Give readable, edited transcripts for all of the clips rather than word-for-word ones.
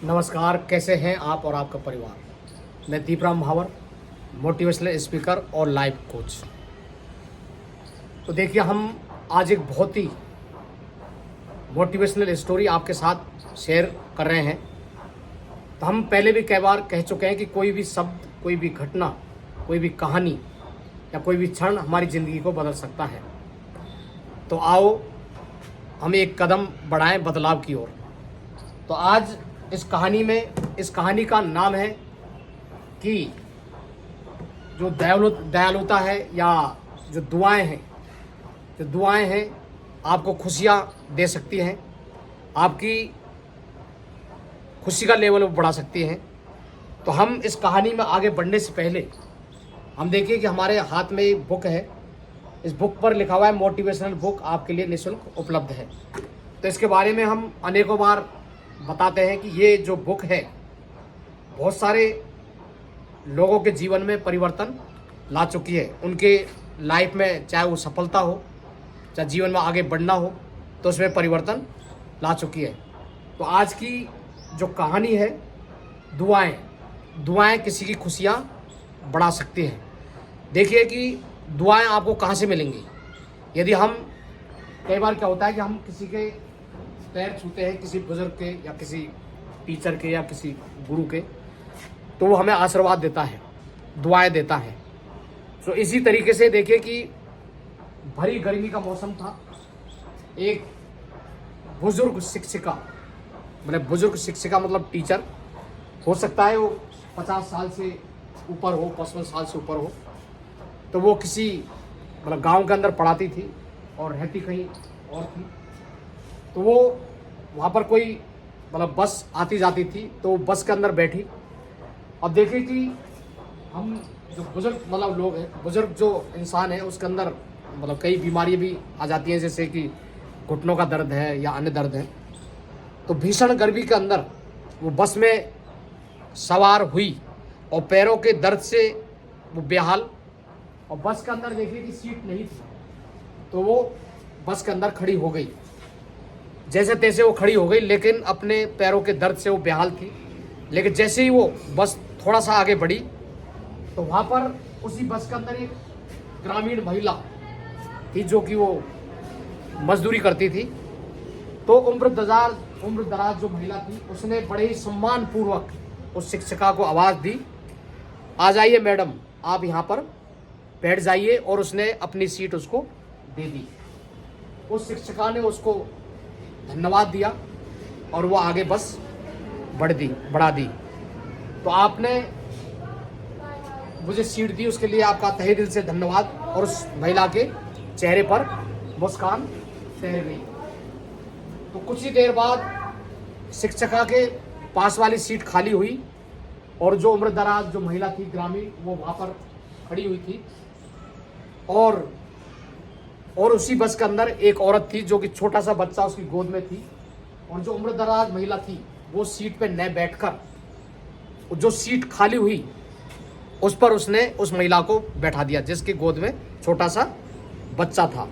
नमस्कार, कैसे हैं आप और आपका परिवार। मैं दीपराम भावर, मोटिवेशनल स्पीकर और लाइफ कोच। तो देखिए, हम आज एक बहुत ही मोटिवेशनल स्टोरी आपके साथ शेयर कर रहे हैं। तो हम पहले भी कई बार कह चुके हैं कि कोई भी शब्द, कोई भी घटना, कोई भी कहानी या कोई भी क्षण हमारी ज़िंदगी को बदल सकता है। तो आओ हम एक कदम बढ़ाएं बदलाव की ओर। तो आज इस कहानी का नाम है कि जो दयालुता है या जो दुआएं हैं आपको खुशियाँ दे सकती हैं, आपकी खुशी का लेवल बढ़ा सकती हैं। तो हम इस कहानी में आगे बढ़ने से पहले हम देखिए कि हमारे हाथ में एक बुक है। इस बुक पर लिखा हुआ है मोटिवेशनल बुक आपके लिए निःशुल्क उपलब्ध है। तो इसके बारे में हम अनेकों बार बताते हैं कि ये जो बुक है बहुत सारे लोगों के जीवन में परिवर्तन ला चुकी है। उनके लाइफ में चाहे वो सफलता हो, चाहे जीवन में आगे बढ़ना हो, तो उसमें परिवर्तन ला चुकी है। तो आज की जो कहानी है, दुआएं किसी की खुशियाँ बढ़ा सकती हैं। देखिए कि दुआएं आपको कहाँ से मिलेंगी। यदि हम कई बार क्या होता है कि हम किसी के पैर छूते हैं, किसी बुजुर्ग के या किसी टीचर के या किसी गुरु के, तो वो हमें आशीर्वाद देता है, दुआएं देता है। तो इसी तरीके से देखिए कि भरी गर्मी का मौसम था। एक बुजुर्ग शिक्षिका मतलब टीचर, हो सकता है वो 50 साल से ऊपर हो, 55 साल से ऊपर हो। तो वो किसी गांव के अंदर पढ़ाती थी और रहती कहीं और थी। तो वो वहाँ पर कोई बस आती जाती थी, तो वो बस के अंदर बैठी। अब देखिए कि हम जो बुजुर्ग लोग हैं, बुजुर्ग जो इंसान है, उसके अंदर कई बीमारियाँ भी आ जाती हैं, जैसे कि घुटनों का दर्द है या अन्य दर्द है। तो भीषण गर्मी के अंदर वो बस में सवार हुई और पैरों के दर्द से वो बेहाल, और बस के अंदर देखिए कि सीट नहीं थी, तो वो बस के अंदर खड़ी हो गई। जैसे तैसे वो खड़ी हो गई, लेकिन अपने पैरों के दर्द से वो बेहाल थी। लेकिन जैसे ही वो बस थोड़ा सा आगे बढ़ी, तो वहाँ पर उसी बस के अंदर एक ग्रामीण महिला थी जो कि वो मजदूरी करती थी। तो उम्र दराज जो महिला थी, उसने बड़े ही सम्मान पूर्वक उस शिक्षिका को आवाज़ दी, आ जाइए मैडम, आप यहाँ पर बैठ जाइए। और उसने अपनी सीट उसको दे दी। उस शिक्षिका ने उसको धन्यवाद दिया और वो आगे बस बढ़ा दी। तो आपने मुझे सीट दी, उसके लिए आपका तहे दिल से धन्यवाद। और उस महिला के चेहरे पर मुस्कान तैर गई। तो कुछ ही देर बाद शिक्षिका के पास वाली सीट खाली हुई और जो उम्रदराज जो महिला थी ग्रामीण, वो वहाँ पर खड़ी हुई थी। और उसी बस के अंदर एक औरत थी जो कि छोटा सा बच्चा उसकी गोद में थी। और जो उम्रदराज महिला थी वो सीट पे न बैठकर जो सीट खाली हुई उस पर उसने उस महिला को बैठा दिया, जिसकी गोद में छोटा सा बच्चा था।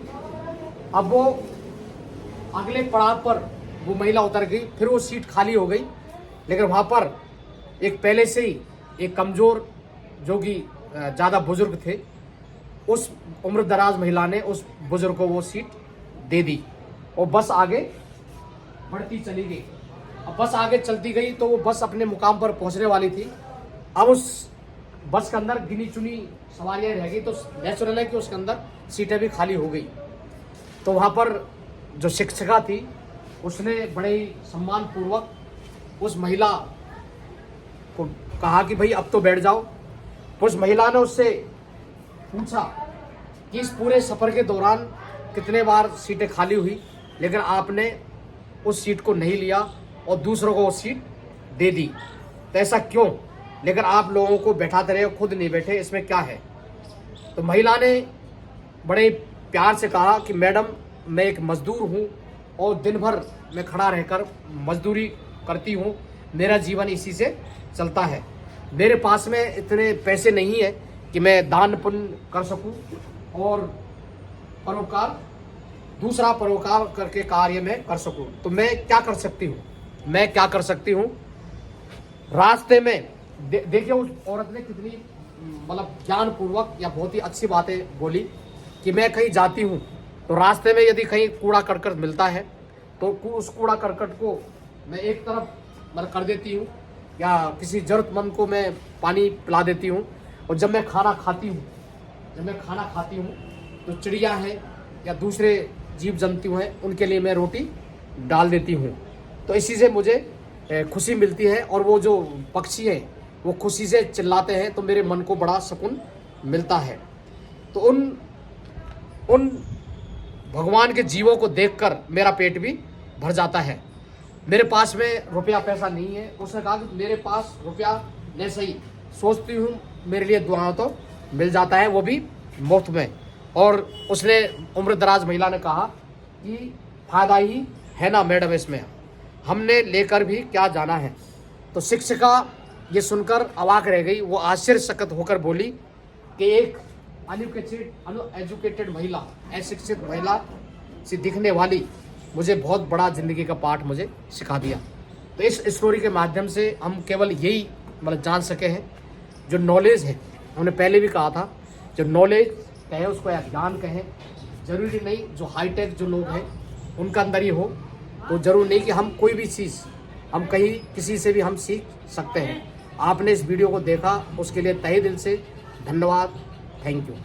अब वो अगले पड़ाव पर वो महिला उतर गई, फिर वो सीट खाली हो गई। लेकिन वहाँ पर एक पहले से ही एक कमज़ोर जो कि ज़्यादा बुजुर्ग थे, उस उम्रदराज महिला ने उस बुजुर्ग को वो सीट दे दी और बस आगे बढ़ती चली गई। अब बस आगे चलती गई तो वो बस अपने मुकाम पर पहुंचने वाली थी। अब उस बस के अंदर गिनी चुनी सवारियां रह गई, तो नेचुरल है कि उसके अंदर सीटें भी खाली हो गई। तो वहाँ पर जो शिक्षिका थी उसने बड़े ही सम्मान पूर्वक उस महिला को कहा कि भाई अब तो बैठ जाओ। उस महिला ने उससे पूछा कि इस पूरे सफ़र के दौरान कितने बार सीटें खाली हुई, लेकिन आपने उस सीट को नहीं लिया और दूसरों को वो सीट दे दी, तो ऐसा क्यों? लेकिन आप लोगों को बैठाते रहे, खुद नहीं बैठे, इसमें क्या है? तो महिला ने बड़े प्यार से कहा कि मैडम, मैं एक मज़दूर हूँ और दिन भर मैं खड़ा रहकर मजदूरी करती हूँ, मेरा जीवन इसी से चलता है। मेरे पास में इतने पैसे नहीं है कि मैं दान पुण्य कर सकूं और दूसरा परोपकार करके कार्य में कर सकूं। तो मैं क्या कर सकती हूँ? रास्ते में देखिए उस औरत ने कितनी मतलब ज्ञानपूर्वक या बहुत ही अच्छी बातें बोली कि मैं कहीं जाती हूँ तो रास्ते में यदि कहीं कूड़ा करकट मिलता है तो उस कूड़ा करकट को मैं एक तरफ मतलब कर देती हूँ या किसी ज़रूरतमंद को मैं पानी पिला देती हूँ। और जब मैं खाना खाती हूँ तो चिड़िया है या दूसरे जीव जंतु हैं उनके लिए मैं रोटी डाल देती हूँ। तो इसी से मुझे खुशी मिलती है और वो जो पक्षी हैं वो खुशी से चिल्लाते हैं तो मेरे मन को बड़ा सुकून मिलता है। तो उन भगवान के जीवों को देखकर मेरा पेट भी भर जाता है। मेरे पास में रुपया पैसा नहीं है, उसने कहा कि मेरे पास रुपया नहीं सही, सोचती हूँ मेरे लिए दुआओं तो मिल जाता है, वो भी मुफ्त में। और उसने उम्र दराज महिला ने कहा कि फायदा ही है ना मैडम इसमें, हमने लेकर भी क्या जाना है। तो शिक्षिका ये सुनकर अवाक रह गई। वो आश्चर्यचकित होकर बोली कि एक अनएजुकेटेड महिला, अशिक्षित महिला से दिखने वाली मुझे बहुत बड़ा ज़िंदगी का पाठ मुझे सिखा दिया। तो इस स्टोरी के माध्यम से हम केवल यही मतलब जान सके हैं, जो नॉलेज है, हमने पहले भी कहा था, जो नॉलेज कहें उसको या ज्ञान कहें, ज़रूरी नहीं जो हाईटेक जो लोग हैं उनका अंदर ही हो, तो ज़रूर नहीं कि हम कोई भी चीज़ हम कहीं किसी से भी हम सीख सकते हैं। आपने इस वीडियो को देखा उसके लिए तहे दिल से धन्यवाद। Thank you.